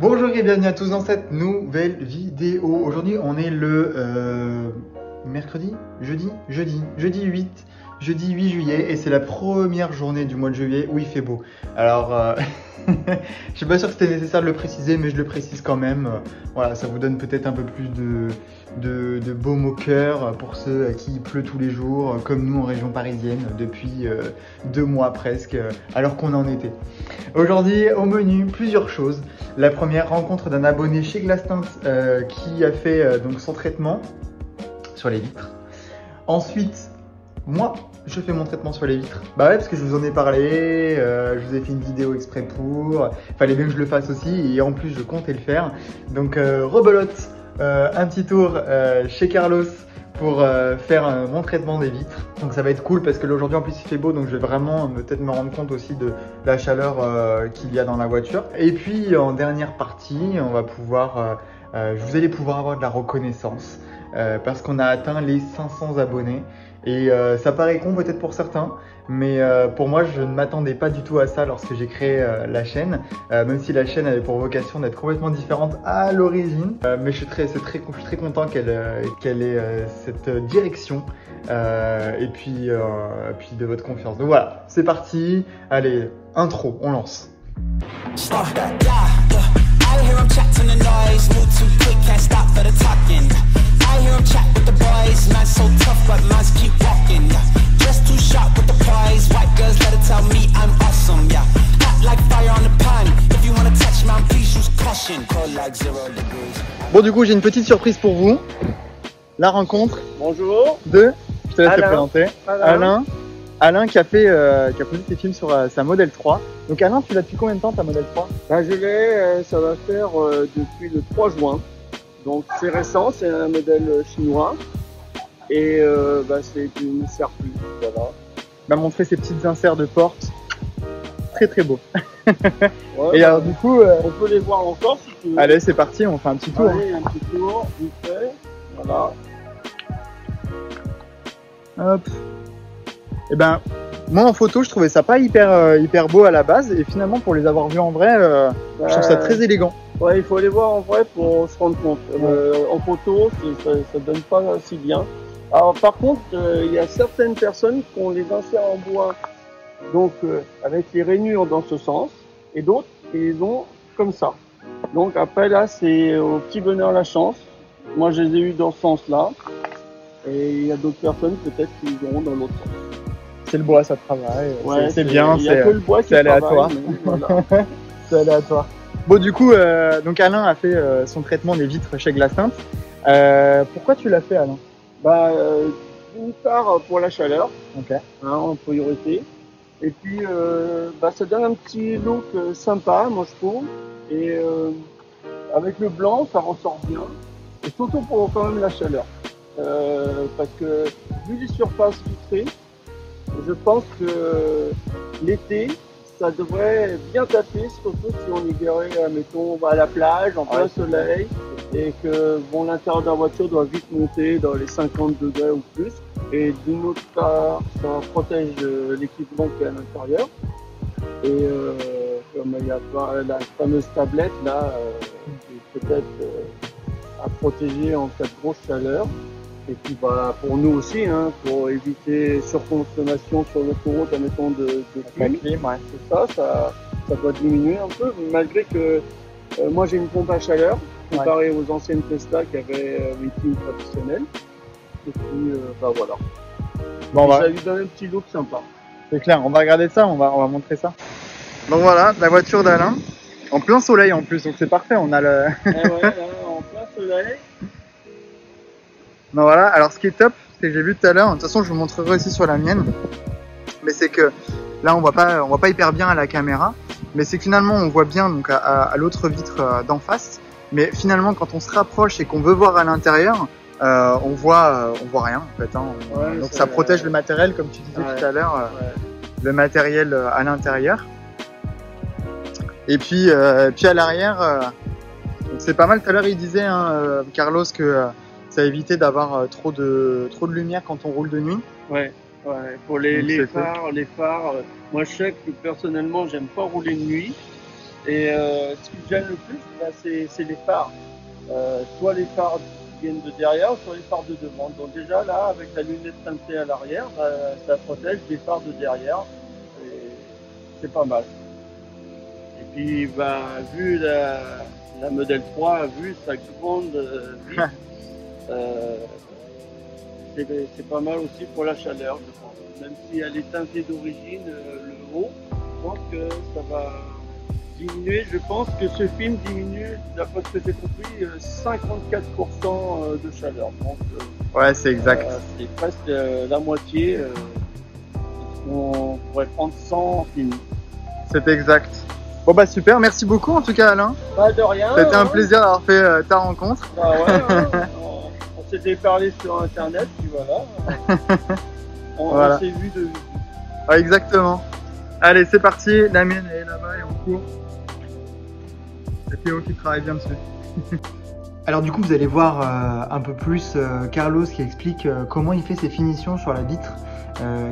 Bonjour et bienvenue à tous dans cette nouvelle vidéo. Aujourd'hui, on est le mercredi, jeudi 8 juillet et c'est la première journée du mois de juillet où il fait beau. Alors, je suis pas sûr que c'était nécessaire de le préciser, mais je le précise quand même. Voilà, ça vous donne peut-être un peu plus de baume au cœur pour ceux à qui il pleut tous les jours, comme nous en région parisienne depuis 2 mois presque, alors qu'on est en été. Aujourd'hui, au menu, plusieurs choses. La première, rencontre d'un abonné chez Glastint qui a fait donc son traitement sur les vitres. Ensuite, moi, je fais mon traitement sur les vitres. Bah ouais, parce que je vous en ai parlé, je vous ai fait une vidéo exprès pour. Fallait bien que je le fasse aussi, et en plus, je comptais le faire. Donc, rebelote, un petit tour chez Carlos pour faire mon traitement des vitres. Donc ça va être cool parce que aujourd'hui en plus il fait beau, donc je vais vraiment peut-être me rendre compte aussi de la chaleur qu'il y a dans la voiture. Et puis en dernière partie, on va pouvoir, vous allez pouvoir avoir de la reconnaissance parce qu'on a atteint les 500 abonnés. Et ça paraît con peut-être pour certains, mais pour moi je ne m'attendais pas du tout à ça lorsque j'ai créé la chaîne, même si la chaîne avait pour vocation d'être complètement différente à l'origine. Mais je suis très content qu'elle ait cette direction et puis de votre confiance. Donc voilà, c'est parti, allez, intro, on lance. I hear him chat with the boys, man's so tough but man's keep walking, yeah. Just too sharp with the prize, white girls let it tell me I'm awesome, yeah. Hot like fire on the pan, if you wanna touch man please use caution, cold like 0 degrees. Bon du coup j'ai une petite surprise pour vous, la rencontre. Bonjour. De, je te laisse te Alain. présenter. Alain qui a posé ses films sur sa Model 3. Donc Alain, tu l'as depuis combien de temps ta Model 3? Ben, je l'ai, ça va faire depuis le 3 juin. Donc c'est récent, c'est un modèle chinois et c'est une serre plus, voilà. Il m'a montré ses petites inserts de porte, très beau. Ouais, et alors du coup, on peut les voir encore si tu veux. Allez, c'est parti, on fait un petit tour. Allez, un petit tour, vite fait, voilà. Hop. Et ben, moi en photo, je trouvais ça pas hyper beau à la base et finalement pour les avoir vus en vrai, je trouve ça très élégant. Ouais, il faut les voir en vrai pour se rendre compte. En photo, ça donne pas si bien. Alors par contre, il y a certaines personnes qui ont les inserts en bois, donc avec les rainures dans ce sens, et d'autres qui les ont comme ça. Donc après là, c'est au petit bonheur la chance. Moi, je les ai eu dans ce sens-là, et il y a d'autres personnes peut-être qui les auront dans l'autre sens. C'est le bois, ça travaille. Ouais, c'est bien, c'est aléatoire. Voilà. C'est aléatoire. Bon, du coup, donc Alain a fait son traitement des vitres chez Glastint. Pourquoi tu l'as fait, Alain? D'une part pour la chaleur, okay. En priorité. Et puis, ça donne un petit look sympa, moi je trouve. Et avec le blanc, ça ressort bien. Et surtout pour quand même la chaleur. Parce que vu les surfaces vitrées, je pense que l'été, ça devrait bien taper, surtout si on est garé, mettons, à la plage, en plein soleil, et que l'intérieur de la voiture doit vite monter dans les 50 degrés ou plus. Et d'une autre part, ça protège l'équipement qui est à l'intérieur. Et comme il y a la fameuse tablette là, peut-être à protéger en cas de grosse chaleur. Et puis pour nous aussi, pour éviter surconsommation sur l'autoroute, admettons de clim, c'est ça doit diminuer un peu, malgré que moi j'ai une pompe à chaleur, comparé aux anciennes Tesla qui avaient une clim traditionnelle. Et puis voilà. Bon, ça lui donne un petit look sympa. C'est clair, on va regarder ça, on va montrer ça. Donc voilà, la voiture d'Alain, en plein soleil en plus, donc c'est parfait, on a le... ouais, là, en plein soleil. Ben voilà, alors ce qui est top, c'est que j'ai vu tout à l'heure, de toute façon je vous montrerai aussi sur la mienne, mais c'est que là on voit pas hyper bien à la caméra, mais c'est que finalement on voit bien donc à l'autre vitre d'en face, mais finalement quand on se rapproche et qu'on veut voir à l'intérieur, on voit rien en fait. Donc ça protège le matériel comme tu disais tout à l'heure, le matériel à l'intérieur. Et puis à l'arrière, c'est pas mal. Tout à l'heure il disait Carlos que ça évitait d'avoir trop de lumière quand on roule de nuit. Ouais, pour les phares, moi je sais que personnellement j'aime pas rouler de nuit. Et ce qui me gêne le plus, ben, c'est les phares. Soit les phares qui viennent de derrière, soit les phares de devant. Donc déjà là, avec la lunette teintée à l'arrière, ben, ça protège les phares de derrière. Et c'est pas mal. Et puis, ben, vu la modèle 3, vu sa grande vie, c'est pas mal aussi pour la chaleur, je pense. Même si elle est teintée d'origine, le haut, je pense que ça va diminuer. Je pense que ce film diminue, d'après ce que j'ai compris, 54% de chaleur. Donc, ouais, c'est exact. C'est presque la moitié. On pourrait prendre 100 films. C'est exact. Bon bah super, merci beaucoup en tout cas Alain. Pas de rien. C'était un plaisir d'avoir fait ta rencontre. Bah ouais, on s'était parlé sur internet, puis voilà. Voilà. On s'est vu de vue. Ouais, exactement. Allez, c'est parti, la mienne elle est là-bas et on court. C'est Théo qui travaille bien dessus. Alors du coup vous allez voir un peu plus Carlos qui explique comment il fait ses finitions sur la vitre,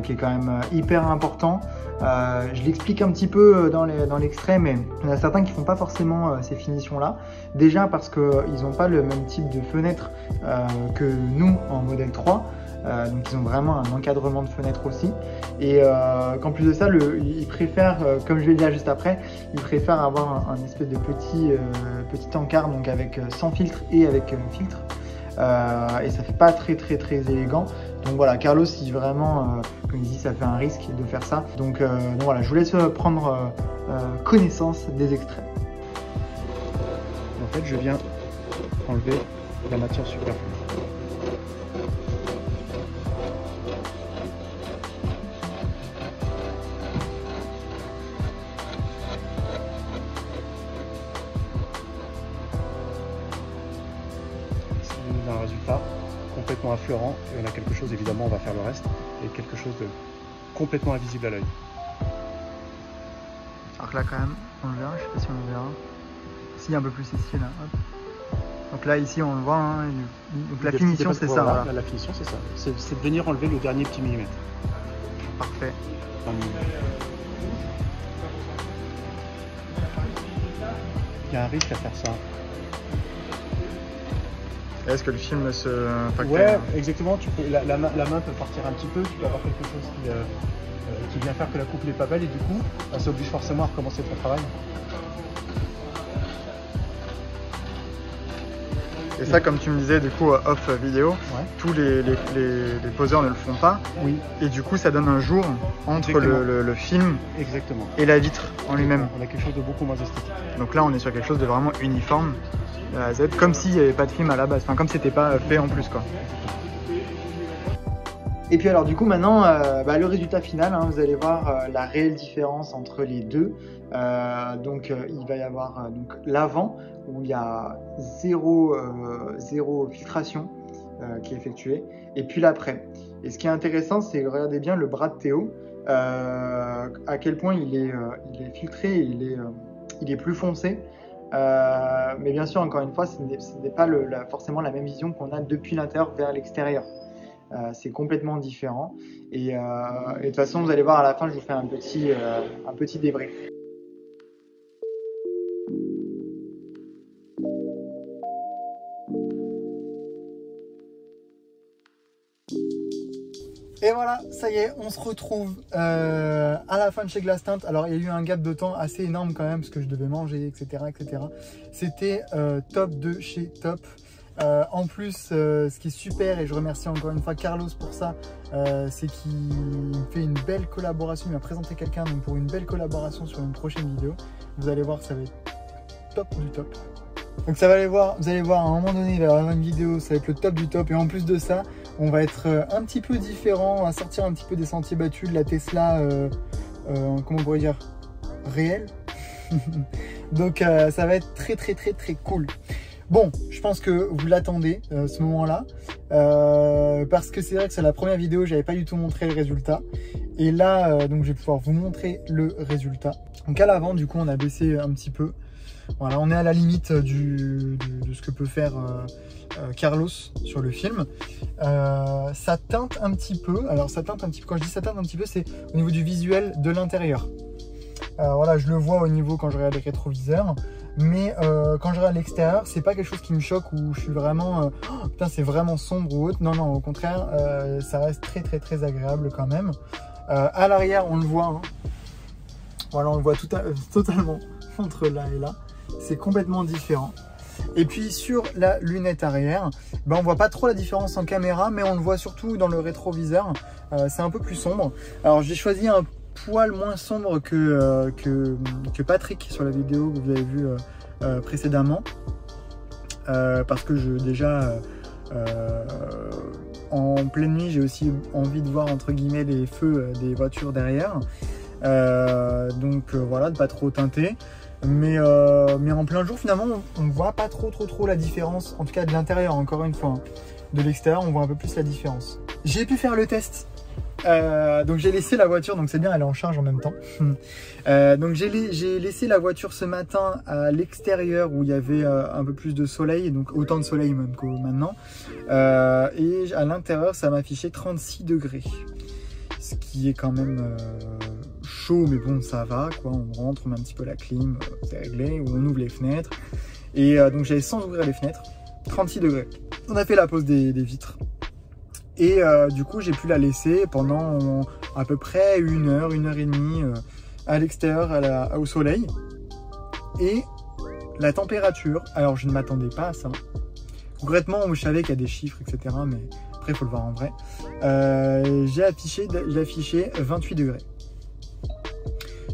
qui est quand même hyper important. Je l'explique un petit peu dans l'extrait, mais il y en a certains qui font pas forcément ces finitions là. Déjà parce qu'ils n'ont pas le même type de fenêtre que nous en modèle 3. Donc ils ont vraiment un encadrement de fenêtre aussi. Et qu'en plus de ça, ils préfèrent, comme je vais le dire juste après, ils préfèrent avoir un espèce de petit encart, donc avec sans filtre et avec filtre. Et ça fait pas très élégant. Donc voilà, Carlos, si vraiment, comme il dit, ça fait un risque de faire ça. Donc voilà, je vous laisse prendre connaissance des extraits. En fait, je viens enlever la matière superflue. Un résultat complètement affleurant et on a quelque chose, évidemment on va faire le reste, et quelque chose de complètement invisible à l'œil. Alors que là quand même on le verra, je sais pas si on le verra. Si, un peu plus ici là, hop. Donc là ici on le voit, hein, donc la finition c'est ça. Voilà. La finition c'est ça, c'est de venir enlever le dernier petit millimètre. Parfait. Il y a un risque à faire ça. Est-ce que le film se... Ouais, exactement. La main peut partir un petit peu, tu peux avoir quelque chose qui vient faire que la coupe n'est pas belle et du coup, ça oblige forcément à recommencer ton travail. Et ça, comme tu me disais, du coup, off vidéo, ouais. Tous les poseurs ne le font pas. Oui. Et du coup, ça donne un jour entre le film exactement. Et la vitre en lui-même. On a quelque chose de beaucoup moins esthétique. Donc là, on est sur quelque chose de vraiment uniforme, de A à Z, comme s'il n'y avait pas de film à la base, enfin comme c'était pas fait en plus, quoi. Et puis alors du coup maintenant, le résultat final, hein, vous allez voir la réelle différence entre les deux. Il va y avoir l'avant où il y a zéro filtration qui est effectuée, et puis l'après. Et ce qui est intéressant, c'est regardez bien le bras de Théo, à quel point il est filtré, il est plus foncé. Mais bien sûr, encore une fois, ce n'est pas forcément la même vision qu'on a depuis l'intérieur vers l'extérieur. C'est complètement différent. Et de toute façon, vous allez voir à la fin, je vous fais un petit débrief. Et voilà, ça y est, on se retrouve à la fin de chez Glass Tint. Alors, il y a eu un gap de temps assez énorme quand même, parce que je devais manger, etc. etc. C'était top de chez top. En plus, ce qui est super, et je remercie encore une fois Carlos pour ça, c'est qu'il fait une belle collaboration. Il m'a présenté quelqu'un pour une belle collaboration sur une prochaine vidéo. Vous allez voir, ça va être top du top. Donc vous allez voir à un moment donné, il va y avoir une vidéo, ça va être le top du top. Et en plus de ça, on va être un petit peu différent, on va sortir un petit peu des sentiers battus de la Tesla, comment on pourrait dire, réelle. Donc ça va être très cool. Bon, je pense que vous l'attendez ce moment-là, parce que c'est vrai que c'est la première vidéo, j'avais pas du tout montré le résultat. Et là, donc je vais pouvoir vous montrer le résultat. Donc à l'avant, du coup, on a baissé un petit peu. Voilà, on est à la limite de ce que peut faire Carlos sur le film. Ça teinte un petit peu. Alors ça teinte un petit peu, quand je dis ça teinte un petit peu, c'est au niveau du visuel de l'intérieur. Voilà, je le vois au niveau quand je regarde les rétroviseurs. Mais quand je regarde l'extérieur, c'est pas quelque chose qui me choque où je suis vraiment oh, putain c'est vraiment sombre ou autre. Non non, au contraire, ça reste très agréable quand même. À l'arrière, on le voit. Hein. Voilà, on le voit totalement entre là et là. C'est complètement différent. Et puis sur la lunette arrière, ben on voit pas trop la différence en caméra, mais on le voit surtout dans le rétroviseur. C'est un peu plus sombre. Alors j'ai choisi un poil moins sombre que Patrick sur la vidéo que vous avez vue précédemment. Parce que en pleine nuit, j'ai aussi envie de voir entre guillemets les feux des voitures derrière. Donc voilà, de pas trop teinter. Mais en plein jour, finalement, on ne voit pas trop la différence. En tout cas de l'intérieur, encore une fois. Hein. De l'extérieur, on voit un peu plus la différence. J'ai pu faire le test. Donc j'ai laissé la voiture, donc c'est bien, elle est en charge en même temps. Donc j'ai laissé la voiture ce matin à l'extérieur où il y avait un peu plus de soleil, donc autant de soleil même que maintenant. Et à l'intérieur, ça m'affichait 36 degrés. Ce qui est quand même chaud, mais bon, ça va, quoi. On rentre, on met un petit peu la clim, c'est réglé, ou on ouvre les fenêtres. Et donc j'avais sans ouvrir les fenêtres, 36 degrés. On a fait la pose des vitres. Et du coup, j'ai pu la laisser pendant à peu près 1 heure, 1 heure et demie à l'extérieur, au soleil. Et la température, alors je ne m'attendais pas à ça. Concrètement, je savais qu'il y a des chiffres, etc. Mais après, il faut le voir en vrai. J'ai affiché 28 degrés.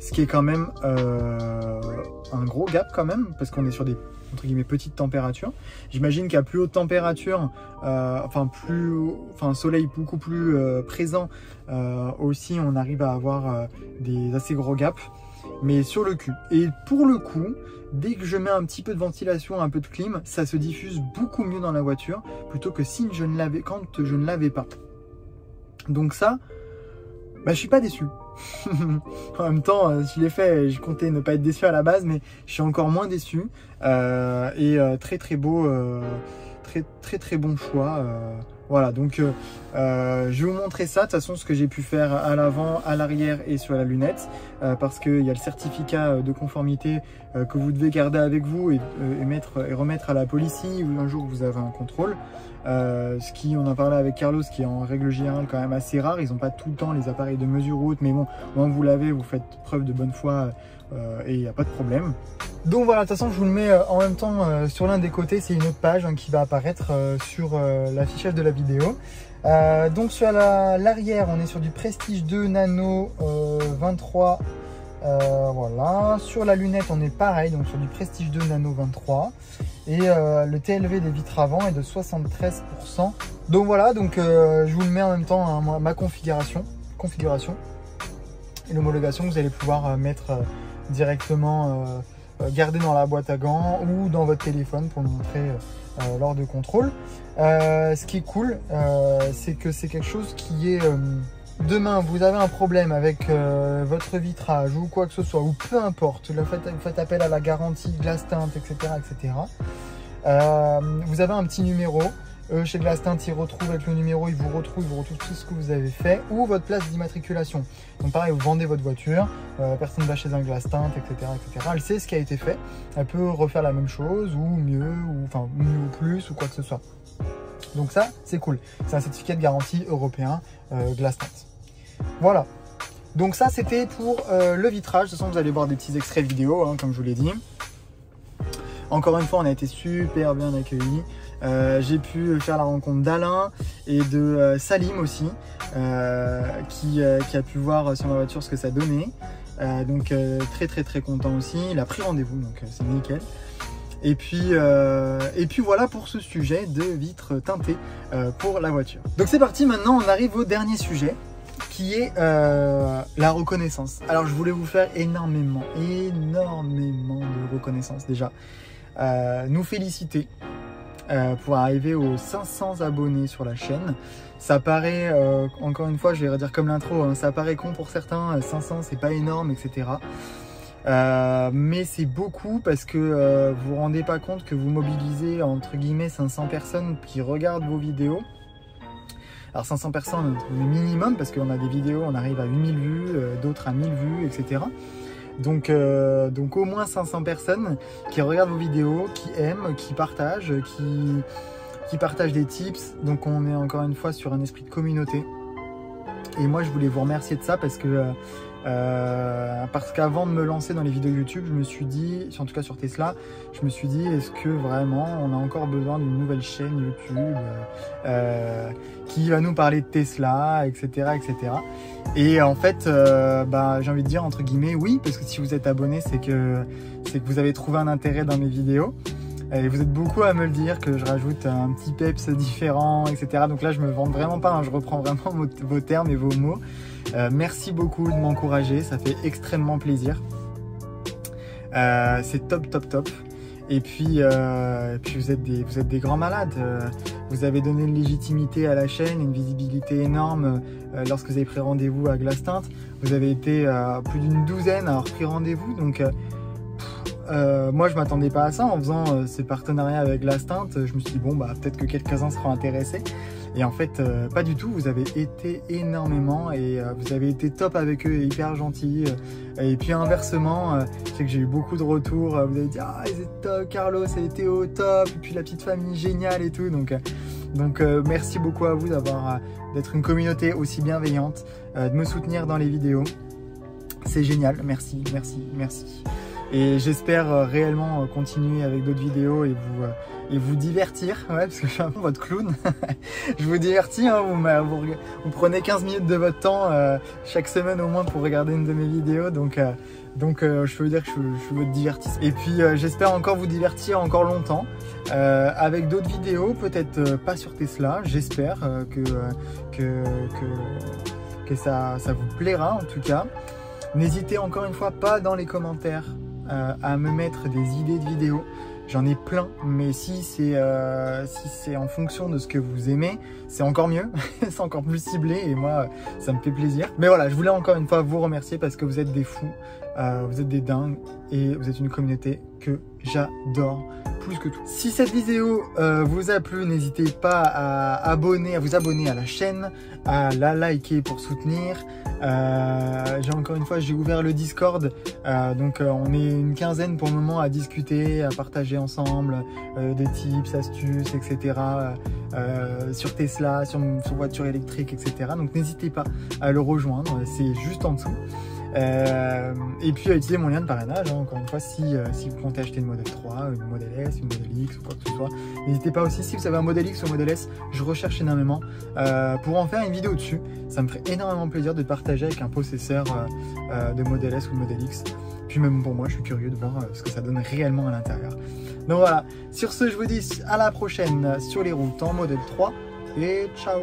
Ce qui est quand même un gros gap quand même, parce qu'on est sur des entre guillemets petites températures. J'imagine qu'à plus haute température, soleil beaucoup plus présent, aussi on arrive à avoir des assez gros gaps, mais sur le cul. Et pour le coup, dès que je mets un petit peu de ventilation, un peu de clim, ça se diffuse beaucoup mieux dans la voiture, plutôt que quand je ne l'avais pas. Donc ça, bah, je suis pas déçu. En même temps, je l'ai fait, je comptais ne pas être déçu à la base, mais je suis encore moins déçu. Très beau, très bon choix. Voilà, donc je vais vous montrer ça, de toute façon, ce que j'ai pu faire à l'avant, à l'arrière et sur la lunette, parce qu'il y a le certificat de conformité que vous devez garder avec vous et remettre à la police si un jour vous avez un contrôle. Ce qui, on en parlait avec Carlos, qui est en règle générale quand même assez rare. Ils n'ont pas tout le temps les appareils de mesure ou autre, mais bon, quand vous l'avez, vous faites preuve de bonne foi et il n'y a pas de problème. Donc voilà, de toute façon, je vous le mets en même temps sur l'un des côtés. C'est une autre page qui va apparaître sur l'affichage de la vidéo. Donc sur l'arrière, on est sur du Prestige 2 Nano 23. Voilà, sur la lunette on est pareil, donc sur du Prestige 2 Nano 23 et le TLV des vitres avant est de 73%. Donc voilà, donc je vous le mets en même temps hein, ma configuration et l'homologation que vous allez pouvoir mettre directement garder dans la boîte à gants ou dans votre téléphone pour le montrer lors de contrôle. Ce qui est cool, c'est que c'est quelque chose qui est demain, vous avez un problème avec votre vitrage ou quoi que ce soit, ou peu importe, vous faites appel à la garantie Glass Tint, etc. Vous avez un petit numéro. Chez Glass Tint, ils retrouvent avec le numéro, ils vous retrouvent tout ce que vous avez fait ou votre place d'immatriculation. Donc pareil, vous vendez votre voiture, personne va chez un Glass Tint, etc. Elle sait ce qui a été fait, elle peut refaire la même chose ou mieux, ou plus ou quoi que ce soit. Donc ça, c'est cool. C'est un certificat de garantie européen Glass Tint. Voilà. Donc ça, c'était pour le vitrage. De toute façon, vous allez voir des petits extraits vidéo, hein, comme je vous l'ai dit. Encore une fois, on a été super bien accueillis. J'ai pu faire la rencontre d'Alain et de Salim aussi, qui a pu voir sur ma voiture ce que ça donnait. Donc très content aussi. Il a pris rendez-vous, donc c'est nickel. Et puis voilà pour ce sujet de vitres teintées pour la voiture. Donc c'est parti, maintenant on arrive au dernier sujet qui est la reconnaissance. Alors je voulais vous faire énormément de reconnaissance déjà. Nous féliciter pour arriver aux 500 abonnés sur la chaîne. Ça paraît, encore une fois, je vais redire comme l'intro, hein, ça paraît con pour certains, 500 c'est pas énorme, etc. Mais c'est beaucoup parce que vous vous rendez pas compte que vous mobilisez entre guillemets 500 personnes qui regardent vos vidéos. Alors 500 personnes, le minimum, parce qu'on a des vidéos, on arrive à 8000 vues, d'autres à 1000 vues, etc. Donc au moins 500 personnes qui regardent vos vidéos, qui aiment, qui partagent des tips. Donc on est encore une fois sur un esprit de communauté. Et moi je voulais vous remercier de ça parce qu'avant de me lancer dans les vidéos YouTube, je me suis dit, en tout cas sur Tesla, je me suis dit est-ce que vraiment on a encore besoin d'une nouvelle chaîne YouTube qui va nous parler de Tesla, etc. etc. Et en fait, j'ai envie de dire entre guillemets oui, parce que si vous êtes abonné, c'est que vous avez trouvé un intérêt dans mes vidéos. Et vous êtes beaucoup à me le dire, que je rajoute un petit peps différent, etc. Donc là, je me vante vraiment pas, hein, je reprends vraiment vos termes et vos mots. Merci beaucoup de m'encourager, ça fait extrêmement plaisir. C'est top, top, top. Et puis vous êtes des grands malades. Vous avez donné une légitimité à la chaîne, une visibilité énorme lorsque vous avez pris rendez-vous à Glasstint. Vous avez été plus d'une douzaine à avoir pris rendez-vous. Donc moi je m'attendais pas à ça en faisant ces partenariats avec Glasstint. Je me suis dit bon peut-être que quelques-uns seront intéressés. Et en fait pas du tout, vous avez été énormément et vous avez été top avec eux et hyper gentils. Et puis inversement, je sais que j'ai eu beaucoup de retours. Vous avez dit ah ils étaient top, Carlos et Théo top, et puis la petite famille géniale et tout. Donc merci beaucoup à vous d'être une communauté aussi bienveillante, de me soutenir dans les vidéos. C'est génial, merci, merci, merci. Et j'espère réellement continuer avec d'autres vidéos et vous divertir, ouais, parce que je suis un peu votre clown. Je vous divertis, hein, vous prenez 15 minutes de votre temps chaque semaine au moins pour regarder une de mes vidéos, donc je peux dire que je suis votre divertissement. Et puis j'espère encore vous divertir encore longtemps avec d'autres vidéos, peut-être pas sur Tesla, j'espère que ça vous plaira en tout cas. N'hésitez encore une fois pas dans les commentaires à me mettre des idées de vidéos. J'en ai plein, mais si c'est en fonction de ce que vous aimez, c'est encore mieux, c'est encore plus ciblé et moi, ça me fait plaisir. Mais voilà, je voulais encore une fois vous remercier parce que vous êtes des fous, vous êtes des dingues et vous êtes une communauté que j'adore plus que tout. Si cette vidéo vous a plu, n'hésitez pas à vous abonner à la chaîne, à la liker pour soutenir. Encore une fois, j'ai ouvert le Discord, donc on est une quinzaine pour le moment à discuter, à partager ensemble des tips, astuces, etc. Sur Tesla, sur voiture électrique, etc. Donc n'hésitez pas à le rejoindre, c'est juste en dessous. Et puis à utiliser mon lien de parrainage, hein, encore une fois, si vous comptez acheter une Model 3, une Model S, une Model X ou quoi que ce soit, n'hésitez pas aussi. Si vous avez un Model X ou un Model S, je recherche énormément pour en faire une vidéo dessus. Ça me ferait énormément plaisir de partager avec un possesseur de Model S ou de Model X. Puis même pour moi, je suis curieux de voir ce que ça donne réellement à l'intérieur. Donc voilà, sur ce, je vous dis à la prochaine sur les routes en Model 3 et ciao.